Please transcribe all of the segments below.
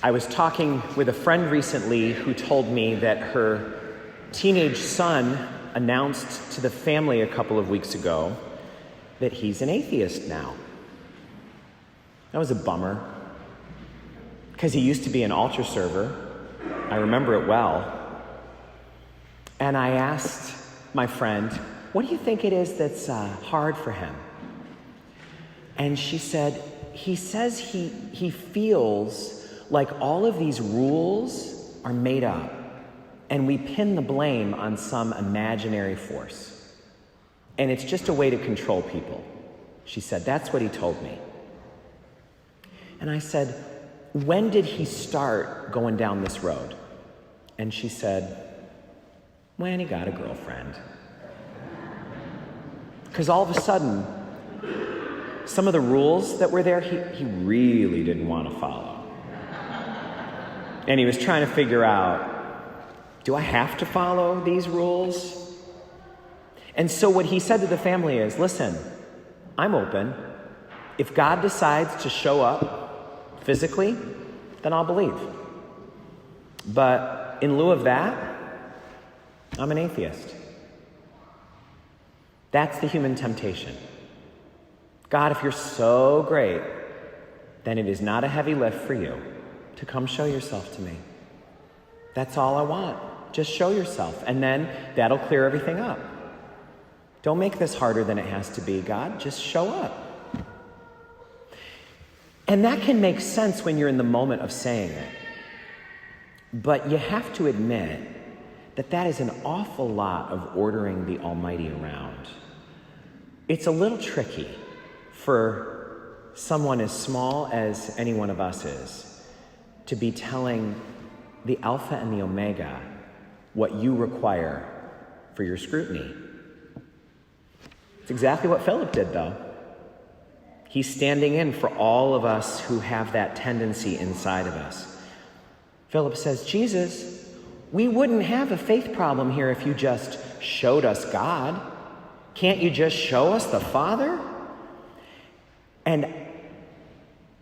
I was talking with a friend recently who told me that her teenage son announced to the family a couple of weeks ago that he's an atheist now. That was a bummer, because he used to be an altar server. I remember it well. And I asked my friend, what do you think it is that's hard for him? And she said, he says he feels like all of these rules are made up, and we pin the blame on some imaginary force. And it's just a way to control people. She said, that's what he told me. And I said, when did he start going down this road? And she said, when he got a girlfriend. Because all of a sudden, some of the rules that were there, he really didn't want to follow. And he was trying to figure out, do I have to follow these rules? And so what he said to the family is, listen, I'm open. If God decides to show up physically, then I'll believe. But in lieu of that, I'm an atheist. That's the human temptation. God, if you're so great, then it is not a heavy lift for you to come show yourself to me. That's all I want. Just show yourself, and then that'll clear everything up. Don't make this harder than it has to be, God. Just show up. And that can make sense when you're in the moment of saying it. But you have to admit that that is an awful lot of ordering the Almighty around. It's a little tricky for someone as small as any one of us is to be telling the Alpha and the Omega what you require for your scrutiny. It's exactly what Philip did, though. He's standing in for all of us who have that tendency inside of us. Philip says, Jesus, we wouldn't have a faith problem here if you just showed us God. Can't you just show us the Father? And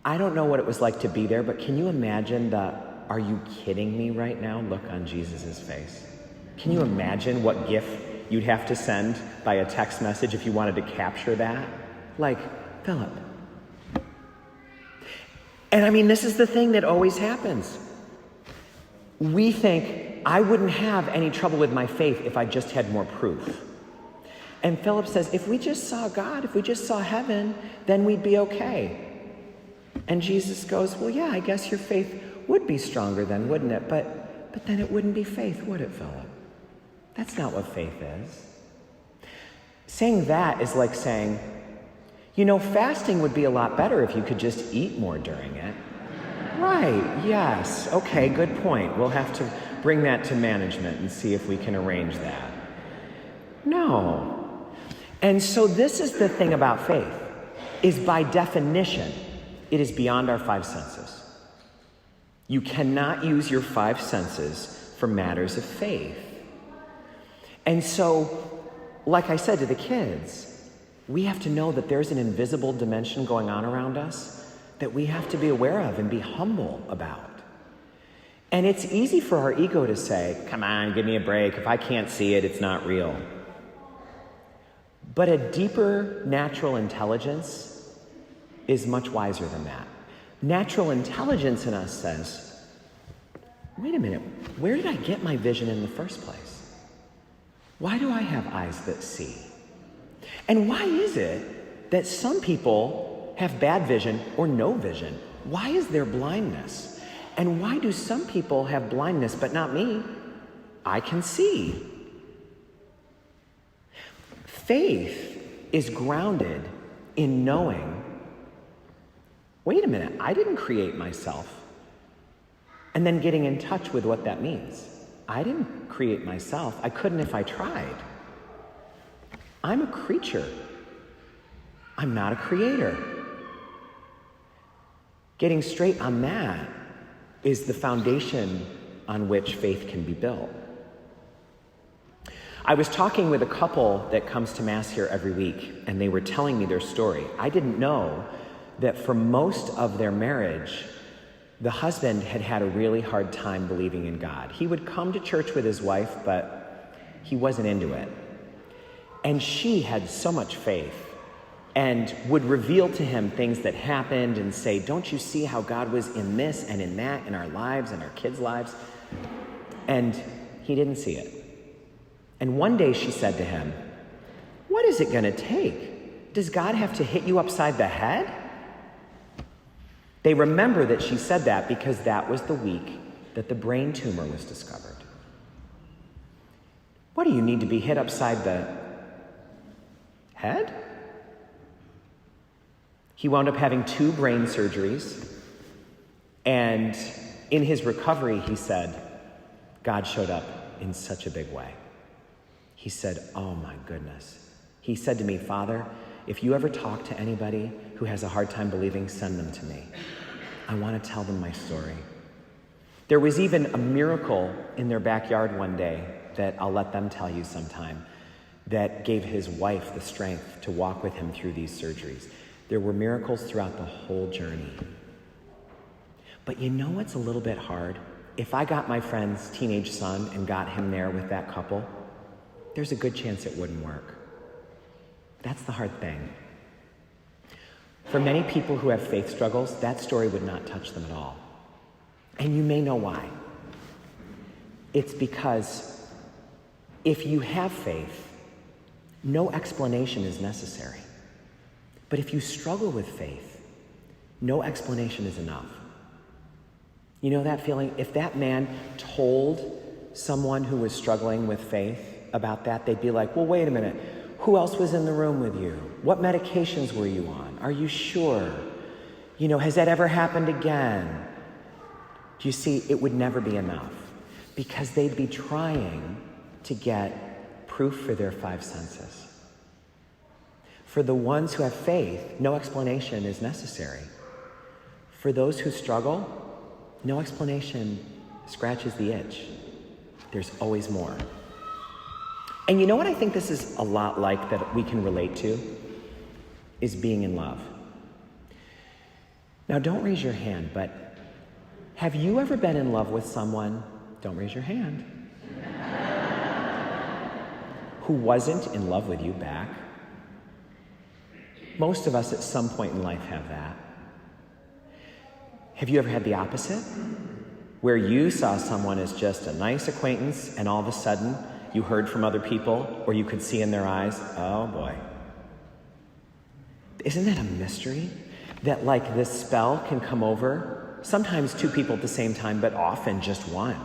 I don't know what it was like to be there, but can you imagine the, are you kidding me right now, look on Jesus' face? Can you imagine what gift you'd have to send by a text message if you wanted to capture that? Like, Philip. And I mean, this is the thing that always happens. We think, I wouldn't have any trouble with my faith if I just had more proof. And Philip says, if we just saw God, if we just saw heaven, then we'd be okay. And Jesus goes, well, yeah, I guess your faith would be stronger then, wouldn't it? But then it wouldn't be faith, would it, Philip? That's not what faith is. Saying that is like saying, you know, fasting would be a lot better if you could just eat more during it. Right, yes. Okay, good point. We'll have to bring that to management and see if we can arrange that. No. And so this is the thing about faith, is by definition, it is beyond our five senses. You cannot use your five senses for matters of faith. And so, like I said to the kids, we have to know that there's an invisible dimension going on around us that we have to be aware of and be humble about. And it's easy for our ego to say, come on, give me a break. If I can't see it, it's not real. But a deeper natural intelligence is much wiser than that. Natural intelligence in us says, wait a minute, where did I get my vision in the first place? Why do I have eyes that see? And why is it that some people have bad vision or no vision? Why is there blindness? And why do some people have blindness but not me? I can see. Faith is grounded in knowing, wait a minute, I didn't create myself. And then getting in touch with what that means. I didn't create myself. I couldn't if I tried. I'm a creature. I'm not a creator. Getting straight on that is the foundation on which faith can be built. I was talking with a couple that comes to Mass here every week, and they were telling me their story. I didn't know that for most of their marriage, the husband had had a really hard time believing in God. He would come to church with his wife, but he wasn't into it. And she had so much faith and would reveal to him things that happened and say, don't you see how God was in this and in that, in our lives and our kids' lives? And he didn't see it. And one day she said to him, what is it going to take? Does God have to hit you upside the head? They remember that she said that because that was the week that the brain tumor was discovered. What do you need to be hit upside the head? He wound up having 2 brain surgeries, and in his recovery, he said, God showed up in such a big way. He said, oh my goodness. He said to me, Father, if you ever talk to anybody who has a hard time believing, send them to me. I want to tell them my story. There was even a miracle in their backyard one day that I'll let them tell you sometime that gave his wife the strength to walk with him through these surgeries. There were miracles throughout the whole journey. But you know what's a little bit hard? If I got my friend's teenage son and got him there with that couple, there's a good chance it wouldn't work. That's the hard thing. For many people who have faith struggles, that story would not touch them at all. And you may know why. It's because if you have faith, no explanation is necessary. But if you struggle with faith, no explanation is enough. You know that feeling? If that man told someone who was struggling with faith about that, they'd be like, well, wait a minute. Who else was in the room with you? What medications were you on? Are you sure? You know, has that ever happened again? Do you see, it would never be enough because they'd be trying to get proof for their 5 senses. For the ones who have faith, no explanation is necessary. For those who struggle, no explanation scratches the itch. There's always more. And you know what I think this is a lot like that we can relate to? Is being in love. Now, don't raise your hand, but have you ever been in love with someone, don't raise your hand, who wasn't in love with you back? Most of us at some point in life have that. Have you ever had the opposite? Where you saw someone as just a nice acquaintance and all of a sudden you heard from other people or you could see in their eyes, oh boy. Isn't that a mystery? That like this spell can come over, sometimes 2 people at the same time, but often just one.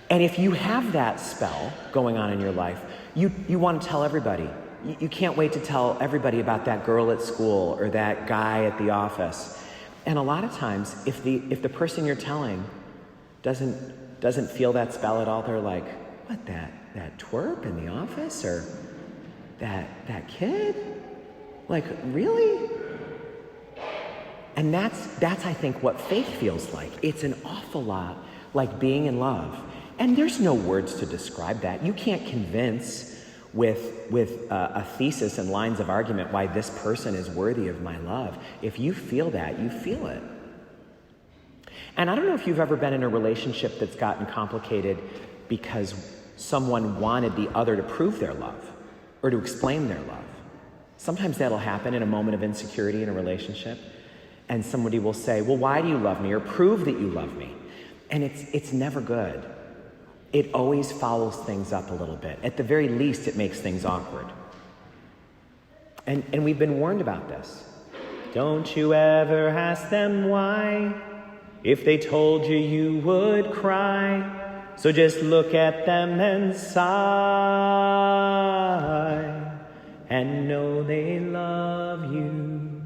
And if you have that spell going on in your life, you want to tell everybody. You can't wait to tell everybody about that girl at school or that guy at the office. And a lot of times, if the person you're telling doesn't feel that spell at all, they're like, what, that twerp in the office? Or that kid? Like, really? And that's I think what faith feels like. It's an awful lot like being in love. And there's no words to describe that. You can't convince with a thesis and lines of argument why this person is worthy of my love. If you feel that, you feel it. And I don't know if you've ever been in a relationship that's gotten complicated because someone wanted the other to prove their love or to explain their love. Sometimes that'll happen in a moment of insecurity in a relationship, and somebody will say, well, why do you love me? Or prove that you love me. And it's never good. It always follows things up a little bit. At the very least, it makes things awkward. And we've been warned about this. Don't you ever ask them why. If they told you, you would cry. So just look at them and sigh and know they love you.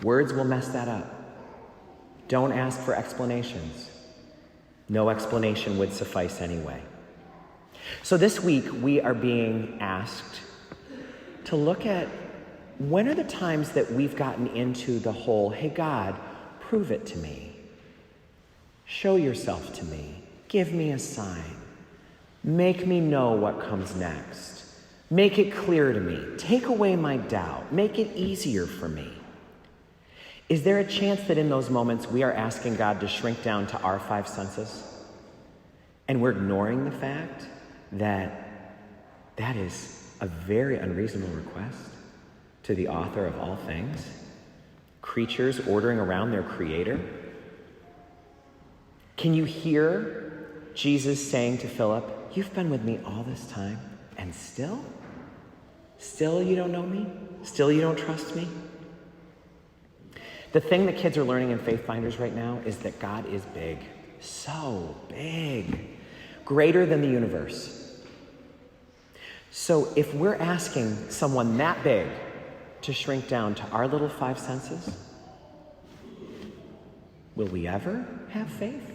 Words will mess that up. Don't ask for explanations. No explanation would suffice anyway. So this week, we are being asked to look at when are the times that we've gotten into the whole, hey, God, prove it to me. Show yourself to me. Give me a sign. Make me know what comes next. Make it clear to me. Take away my doubt. Make it easier for me. Is there a chance that in those moments we are asking God to shrink down to our five senses? And we're ignoring the fact that that is a very unreasonable request to the author of all things? Creatures ordering around their creator? Can you hear Jesus saying to Philip, "You've been with me all this time, and still you don't know me? Still you don't trust me?" The thing that kids are learning in Faith Finders right now is that God is big, so big, greater than the universe. So if we're asking someone that big to shrink down to our little five senses, will we ever have faith?